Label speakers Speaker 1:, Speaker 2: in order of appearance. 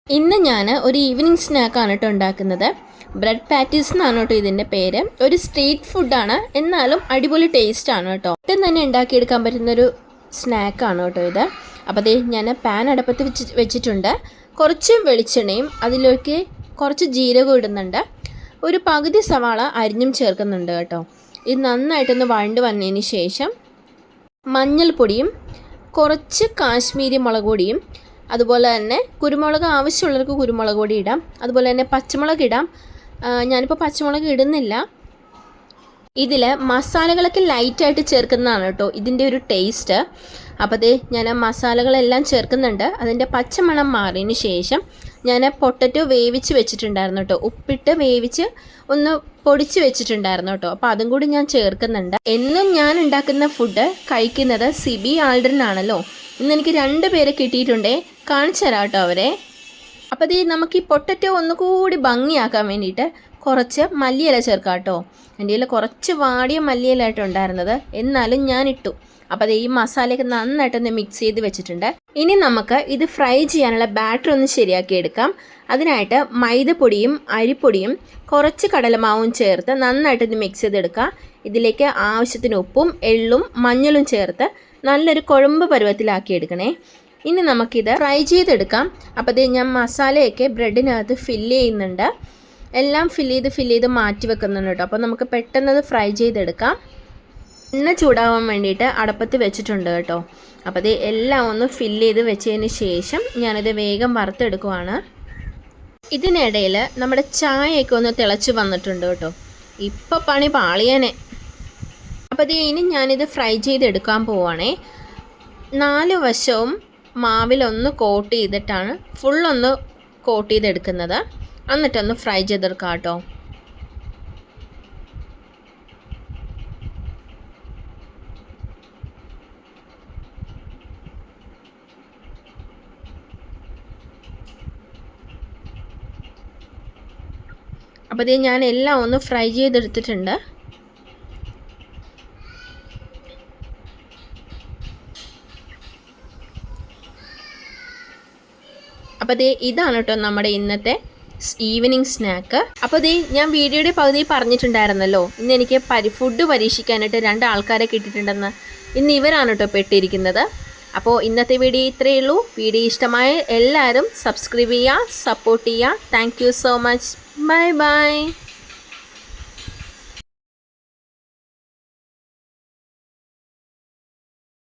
Speaker 1: ഇന്ന് ഞാൻ ഒരു ഈവനിങ് സ്നാക്കാണ് കേട്ടോ ഉണ്ടാക്കുന്നത്. ബ്രെഡ് പാറ്റീസ് എന്നാണ് കേട്ടോ ഇതിൻ്റെ പേര്. ഒരു സ്ട്രീറ്റ് ഫുഡാണ്, എന്നാലും അടിപൊളി ടേസ്റ്റാണ് കേട്ടോ. പെട്ടെന്ന് തന്നെ ഉണ്ടാക്കിയെടുക്കാൻ പറ്റുന്നൊരു സ്നാക്കാണ് കേട്ടോ ഇത്. അപ്പോൾ അതേ ഞാൻ പാൻ അടുപ്പത്ത് വെച്ചിട്ടുണ്ട്. കുറച്ച് വെളിച്ചെണ്ണയും അതിലേക്ക് കുറച്ച് ജീരകം ഇടുന്നുണ്ട്. ഒരു പകുതി സവാള അരിഞ്ഞും ചേർക്കുന്നുണ്ട് കേട്ടോ. ഇത് നന്നായിട്ടൊന്ന് വഴണ്ട് വന്നതിന് ശേഷം മഞ്ഞൾപ്പൊടിയും കുറച്ച് കാശ്മീരി മുളക് പൊടിയും അതുപോലെ തന്നെ കുരുമുളക് ആവശ്യമുള്ളവർക്ക് കുരുമുളക് പൊടി ഇടാം. അതുപോലെ തന്നെ പച്ചമുളക് ഇടാം. ഞാനിപ്പോൾ പച്ചമുളക് ഇടുന്നില്ല. ഇതിൽ മസാലകളൊക്കെ ലൈറ്റായിട്ട് ചേർക്കുന്നതാണ് കേട്ടോ ഇതിൻ്റെ ഒരു ടേസ്റ്റ്. അപ്പോൾ അതേ ഞാൻ മസാലകളെല്ലാം ചേർക്കുന്നുണ്ട്. അതിൻ്റെ പച്ചമണം മാറിയതിന് ശേഷം ഞാൻ പൊട്ടറ്റോ വേവിച്ച് വെച്ചിട്ടുണ്ടായിരുന്നു കേട്ടോ. ഉപ്പിട്ട് വേവിച്ച് ഒന്ന് പൊടിച്ച് വെച്ചിട്ടുണ്ടായിരുന്നു കേട്ടോ. അപ്പോൾ അതും കൂടി ഞാൻ ചേർക്കുന്നുണ്ട്. എന്നും ഞാൻ ഉണ്ടാക്കുന്ന ഫുഡ് കഴിക്കുന്നത് സിബി ആൾഡ്രനാണല്ലോ. ഇന്ന് എനിക്ക് 2 പേരെ കിട്ടിയിട്ടുണ്ടേ. കാണിച്ചു തരാം കേട്ടോ അവരെ. അപ്പോൾ ഇത് നമുക്ക് ഈ പൊട്ടറ്റോ ഒന്നുകൂടി ഭംഗിയാക്കാൻ വേണ്ടിയിട്ട് കുറച്ച് മല്ലിയില ചേർക്കാം കേട്ടോ. എൻ്റെ കയ്യിൽ കുറച്ച് വാടിയ മല്ലിയിലായിട്ടുണ്ടായിരുന്നത്, എന്നാലും ഞാൻ ഇട്ടു. അപ്പോൾ അത് ഈ മസാലയൊക്കെ നന്നായിട്ടൊന്ന് മിക്സ് ചെയ്ത് വെച്ചിട്ടുണ്ട്. ഇനി നമുക്ക് ഇത് ഫ്രൈ ചെയ്യാനുള്ള ബാറ്റർ ഒന്ന് ശരിയാക്കി എടുക്കാം. അതിനായിട്ട് മൈദപ്പൊടിയും അരിപ്പൊടിയും കുറച്ച് കടലമാവും ചേർത്ത് നന്നായിട്ടൊന്ന് മിക്സ് ചെയ്തെടുക്കുക. ഇതിലേക്ക് ആവശ്യത്തിന് ഉപ്പും എള്ളും മഞ്ഞളും ചേർത്ത് നല്ലൊരു കുഴമ്പ് പരുവത്തിലാക്കി എടുക്കണേ. ഇനി നമുക്കിത് ഫ്രൈ ചെയ്തെടുക്കാം. അപ്പോൾ ഇത് ഞാൻ മസാലയൊക്കെ ബ്രെഡിനകത്ത് ഫില്ല് ചെയ്യുന്നുണ്ട്. എല്ലാം ഫില്ല് ചെയ്ത് മാറ്റി വെക്കുന്നുണ്ട് കേട്ടോ. അപ്പോൾ നമുക്ക് പെട്ടെന്നത് ഫ്രൈ ചെയ്തെടുക്കാം. എണ്ണ ചൂടാവാൻ വേണ്ടിയിട്ട് അടുപ്പത്ത് വെച്ചിട്ടുണ്ട് കേട്ടോ. അപ്പോൾ ഇത് എല്ലാം ഒന്ന് ഫില്ല് ചെയ്ത് വെച്ചതിന് ശേഷം ഞാനിത് വേഗം വറുത്തെടുക്കുവാണ്. ഇതിനിടയിൽ നമ്മുടെ ചായയൊക്കെ ഒന്ന് തിളച്ച് വന്നിട്ടുണ്ട് കേട്ടോ. ഇപ്പോൾ പണി പാളിയാനെ. അപ്പോൾ ഇത് ഇനി ഞാനിത് ഫ്രൈ ചെയ്തെടുക്കാൻ പോവുകയാണേ. 4 വശവും മാവിലൊന്ന് കോട്ട് ചെയ്തിട്ടാണ് ഫുള്ളൊന്ന് കോട്ട് ചെയ്തെടുക്കുന്നത്. എന്നിട്ടൊന്ന് ഫ്രൈ ചെയ്തെടുക്കാം കേട്ടോ. അപ്പോൾ ഇത് ഞാൻ എല്ലാം ഒന്ന് ഫ്രൈ ചെയ്തെടുത്തിട്ടുണ്ട്. അപ്പോൾ ഇതാണ് കേട്ടോ നമ്മുടെ ഇന്നത്തെ ഈവനിങ് സ്നാക്ക്. അപ്പോൾ ഞാൻ വീഡിയോയുടെ പകുതി പറഞ്ഞിട്ടുണ്ടായിരുന്നല്ലോ, ഇന്ന് എനിക്ക് ഫുഡ് പരീക്ഷിക്കാനായിട്ട് 2 ആൾക്കാരെ കിട്ടിയിട്ടുണ്ടെന്ന്. ഇന്ന് ഇവരാണ് കേട്ടോ പെട്ടിരിക്കുന്നത്. അപ്പോൾ ഇന്നത്തെ വീഡിയോ ഇത്രയേ ഉള്ളൂ. വീഡിയോ ഇഷ്ടമായ എല്ലാവരും സബ്സ്ക്രൈബ് ചെയ്യുക, സപ്പോർട്ട് ചെയ്യുക. Thank you so much. Bye bye.